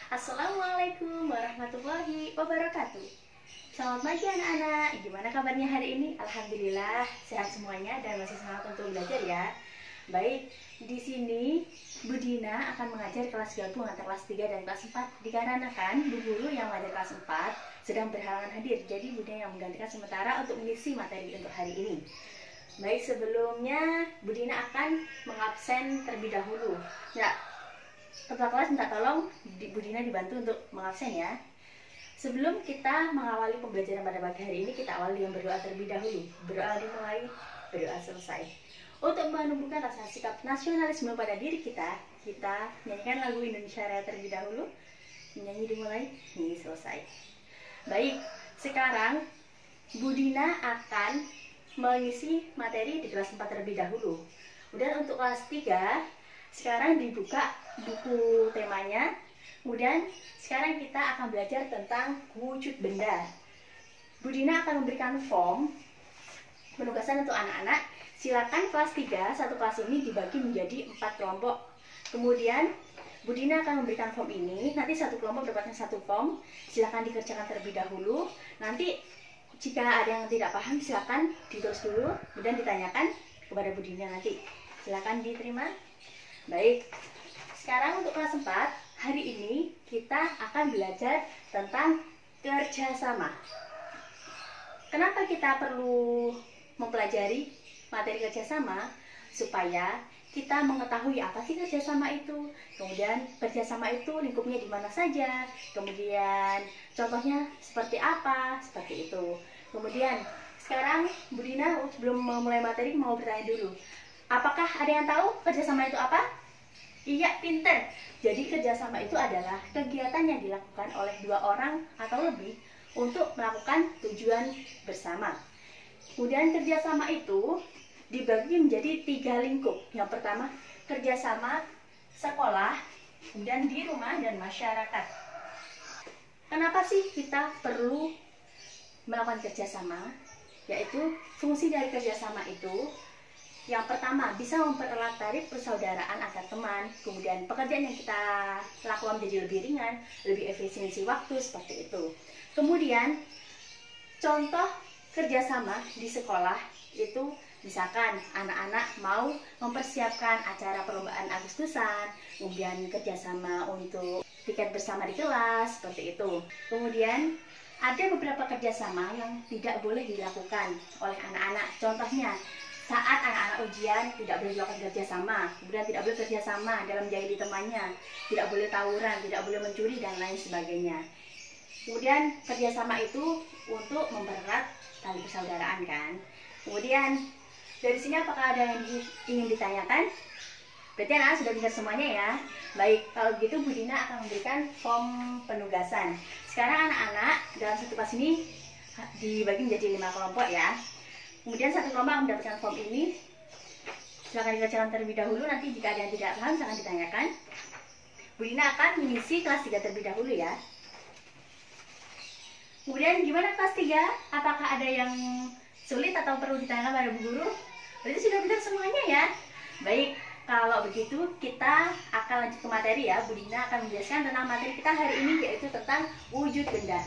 Assalamualaikum warahmatullahi wabarakatuh. Selamat pagi anak-anak. Gimana kabarnya hari ini? Alhamdulillah sehat semuanya dan masih semangat untuk belajar ya. Baik, di sini Bu Dina akan mengajar kelas gabung antara kelas 3 dan kelas 4 dikarenakan Bu Guru yang mengajar kelas 4 sedang berhalangan hadir. Jadi Bu Dina yang menggantikan sementara untuk mengisi materi untuk hari ini. Baik, sebelumnya Bu Dina akan mengabsen terlebih dahulu. Kepala kelas minta tolong Bu Dina dibantu untuk mengabsen ya. Sebelum kita mengawali pembelajaran pada pagi hari ini, kita awali dengan berdoa terlebih dahulu. Berdoa dimulai, berdoa selesai. Untuk menumbuhkan rasa sikap nasionalisme pada diri kita, kita nyanyikan lagu Indonesia Raya terlebih dahulu. Nyanyi dimulai, nyanyi selesai. Baik, sekarang Bu Dina akan mengisi materi di kelas 4 terlebih dahulu. Kemudian untuk kelas 3, sekarang dibuka buku temanya. Kemudian sekarang kita akan belajar tentang wujud benda. Bu Dina akan memberikan form penugasan untuk anak-anak. Silakan kelas 3, satu kelas ini dibagi menjadi 4 kelompok. Kemudian Bu Dina akan memberikan form ini. Nanti satu kelompok mendapatkan satu form. Silakan dikerjakan terlebih dahulu. Nanti jika ada yang tidak paham, silakan ditulis dulu, kemudian ditanyakan kepada Bu Dina nanti. Silakan diterima. Baik, sekarang untuk kelas 4, hari ini kita akan belajar tentang kerjasama. Kenapa kita perlu mempelajari materi kerjasama? Supaya kita mengetahui apa sih kerjasama itu, kemudian kerjasama itu lingkupnya di mana saja, kemudian contohnya seperti apa, seperti itu. Kemudian sekarang Bu Dina sebelum memulai materi mau bertanya dulu. Apakah ada yang tahu kerjasama itu apa? Iya, pinter. Jadi kerjasama itu adalah kegiatan yang dilakukan oleh 2 orang atau lebih untuk melakukan tujuan bersama. Kemudian kerjasama itu dibagi menjadi 3 lingkup. Yang pertama, kerjasama sekolah, kemudian di rumah dan masyarakat. Kenapa sih kita perlu melakukan kerjasama? Yaitu fungsi dari kerjasama itu, yang pertama, bisa mempererat tali persaudaraan antar teman. Kemudian pekerjaan yang kita lakukan menjadi lebih ringan, lebih efisiensi waktu, seperti itu. Kemudian contoh kerjasama di sekolah itu, misalkan anak-anak mau mempersiapkan acara perlombaan Agustusan, kemudian kerjasama untuk tiket bersama di kelas, seperti itu. Kemudian ada beberapa kerjasama yang tidak boleh dilakukan oleh anak-anak. Contohnya, saat anak-anak ujian tidak boleh melakukan kerjasama, kemudian tidak boleh kerjasama dalam menjahili temannya, tidak boleh tawuran, tidak boleh mencuri, dan lain sebagainya. Kemudian kerjasama itu untuk mempererat tali persaudaraan kan. Kemudian dari sini apakah ada yang ingin ditanyakan? Berarti anak sudah dengar semuanya ya. Baik, kalau begitu Bu Dina akan memberikan form penugasan. Sekarang anak-anak dalam satu kelas ini dibagi menjadi 5 kelompok ya. Kemudian satu kelompok mendapatkan form ini. Silakan dikerjakan terlebih dahulu. Nanti jika ada yang tidak paham, silakan ditanyakan. Bu Dina akan mengisi kelas 3 terlebih dahulu ya. Kemudian gimana kelas 3? Apakah ada yang sulit atau perlu ditanyakan pada Bu Guru? Berarti sudah benar semuanya ya. Baik, kalau begitu kita akan lanjut ke materi ya. Bu Dina akan menjelaskan tentang materi kita hari ini, yaitu tentang wujud benda.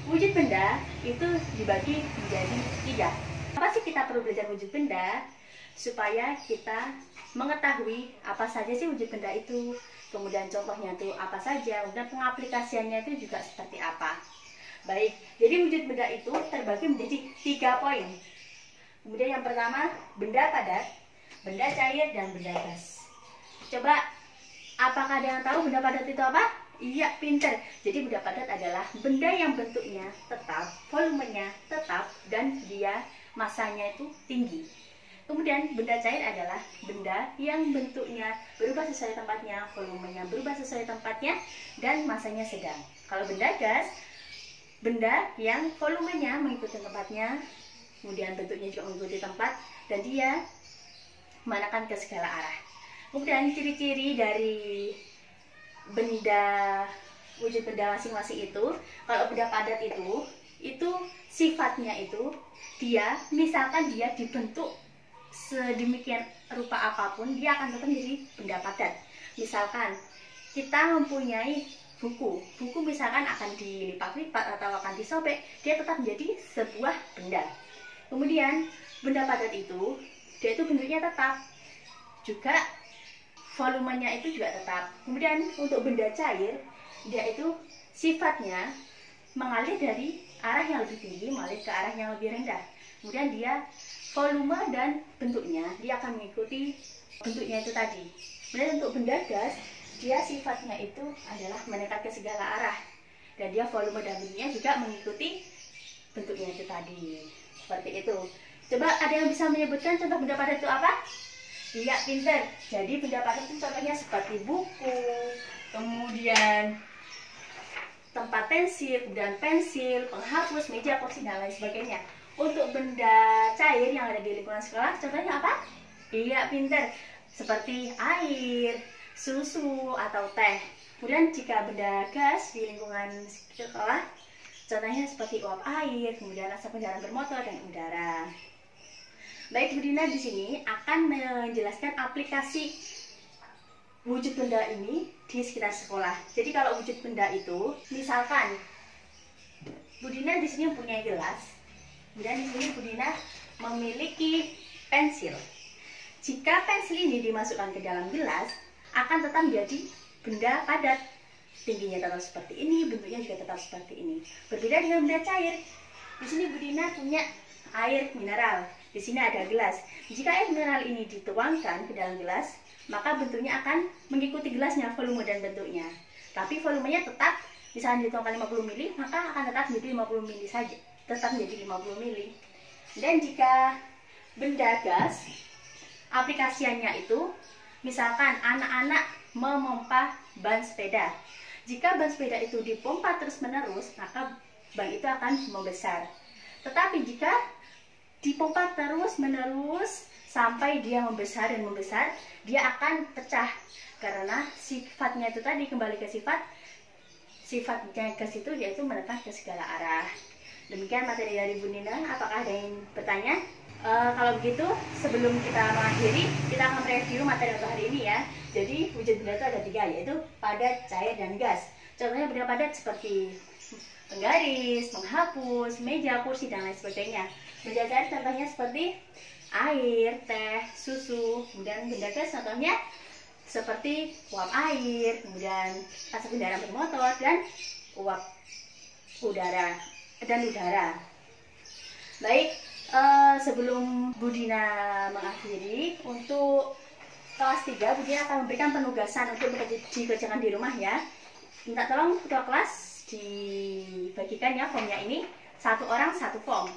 Wujud benda itu dibagi menjadi 3. Apa sih kita perlu belajar wujud benda? Supaya kita mengetahui apa saja sih wujud benda itu, kemudian contohnya itu apa saja, kemudian pengaplikasiannya itu juga seperti apa. Baik, jadi wujud benda itu terbagi menjadi 3 poin. Kemudian yang pertama, benda padat, benda cair, dan benda gas. Coba, apakah ada yang tahu benda padat itu apa? Iya, pinter. Jadi benda padat adalah benda yang bentuknya tetap, volumenya tetap, dan dia masanya itu tinggi. Kemudian benda cair adalah benda yang bentuknya berubah sesuai tempatnya, volumenya berubah sesuai tempatnya, dan masanya sedang. Kalau benda gas, benda yang volumenya mengikuti tempatnya, kemudian bentuknya juga mengikuti tempat, dan dia menganakan ke segala arah. Kemudian ciri-ciri dari benda, wujud benda masing-masing itu, kalau benda padat itu sifatnya itu, dia misalkan dia dibentuk sedemikian rupa apapun, dia akan tetap menjadi benda padat. Misalkan kita mempunyai buku misalkan akan dilipat-lipat atau akan disobek, dia tetap menjadi sebuah benda. Kemudian benda padat itu, dia itu bentuknya tetap, juga volumenya itu juga tetap. Kemudian untuk benda cair, dia itu sifatnya mengalir dari arah yang lebih tinggi mengalir ke arah yang lebih rendah. Kemudian dia volume dan bentuknya dia akan mengikuti bentuknya itu tadi. Kemudian untuk benda gas, dia sifatnya itu adalah meningkat ke segala arah, dan dia volume dan bentuknya juga mengikuti bentuknya itu tadi. Seperti itu. Coba ada yang bisa menyebutkan contoh benda padat itu apa? Iya, pinter. Jadi benda padat itu contohnya seperti buku, kemudian tempat pensil, penghapus, meja, kursi, dan lain sebagainya. Untuk benda cair yang ada di lingkungan sekolah, contohnya apa? Iya, pinter. Seperti air, susu, atau teh. Kemudian jika benda gas di lingkungan sekolah, contohnya seperti uap air, kemudian asap kendaraan bermotor dan udara. Baik, Bu Dina di sini akan menjelaskan aplikasi wujud benda ini di sekitar sekolah. Jadi kalau wujud benda itu, misalkan Bu Dina di sini mempunyai gelas, kemudian di sini Bu Dina memiliki pensil. Jika pensil ini dimasukkan ke dalam gelas, akan tetap menjadi benda padat. Tingginya tetap seperti ini, bentuknya juga tetap seperti ini. Berbeda dengan benda cair. Di sini Bu Dina punya air mineral. Di sini ada gelas. Jika air mineral ini dituangkan ke dalam gelas, maka bentuknya akan mengikuti gelasnya, volume dan bentuknya. Tapi volumenya tetap, misalnya dituangkan 50 ml, maka akan tetap menjadi 50 ml saja. Tetap menjadi 50 ml. Dan jika benda gas, aplikasiannya itu, misalkan anak-anak memompa ban sepeda. Jika ban sepeda itu dipompa terus-menerus, maka ban itu akan membesar. Tetapi jika dipompa terus-menerus sampai dia membesar dan membesar, dia akan pecah. Karena sifatnya itu tadi, kembali ke sifatnya gas itu yaitu menekan ke segala arah. Demikian materi dari Bu Nina. Apakah ada yang bertanya? Kalau begitu, sebelum kita mengakhiri, kita akan review materi untuk hari ini ya. Jadi wujud benda itu ada 3, yaitu padat, cair, dan gas. Contohnya benda padat seperti penggaris, penghapus, meja, kursi, dan lain sebagainya. Benda cair contohnya seperti air, teh, susu. Kemudian benda gas contohnya seperti uap air, kemudian asap kendaraan bermotor, dan uap udara dan udara. Baik, sebelum Bu Dina mengakhiri, untuk kelas 3 Bu Dina akan memberikan penugasan untuk dikerjakan di rumah ya. Minta tolong ketua kelas dibagikan ya formnya ini, 1 orang 1 form.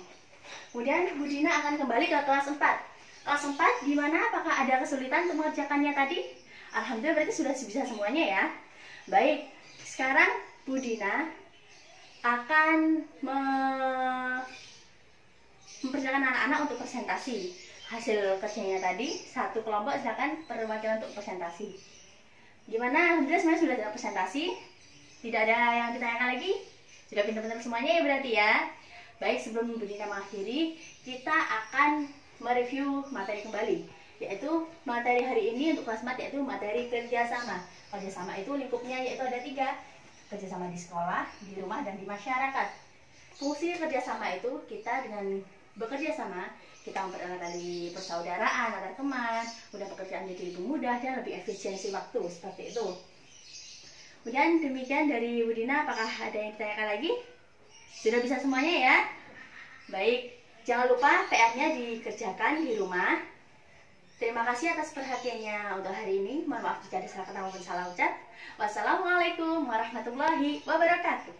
Kemudian Bu Dina akan kembali ke kelas 4. Kelas 4 gimana? Apakah ada kesulitan untuk mengerjakannya tadi? Alhamdulillah berarti sudah bisa semuanya ya. Baik, sekarang Bu Dina akan mempersilakan anak-anak untuk presentasi hasil kerjanya tadi. 1 kelompok silakan perwakilan untuk presentasi. Gimana? Alhamdulillah semuanya sudah ada presentasi. Tidak ada yang ditanyakan lagi? Sudah pintar-pintar semuanya ya berarti ya. Baik, sebelum Bu Dina mengakhiri, kita akan mereview materi kembali, yaitu materi hari ini untuk kelas 4 yaitu materi kerjasama. Kerjasama itu lingkupnya yaitu ada 3, kerjasama di sekolah, di rumah, dan di masyarakat. Fungsi kerjasama itu kita dengan bekerja sama, kita mempererat tali persaudaraan antar teman, mudah pekerjaan jadi lebih mudah dan lebih efisiensi waktu, seperti itu. Kemudian demikian dari Bu Dina. Apakah ada yang ditanyakan lagi? Sudah bisa semuanya ya? Baik, jangan lupa PR-nya dikerjakan di rumah. Terima kasih atas perhatiannya untuk hari ini. Mohon maaf jika ada salah kata maupun salah ucap. Wassalamualaikum warahmatullahi wabarakatuh.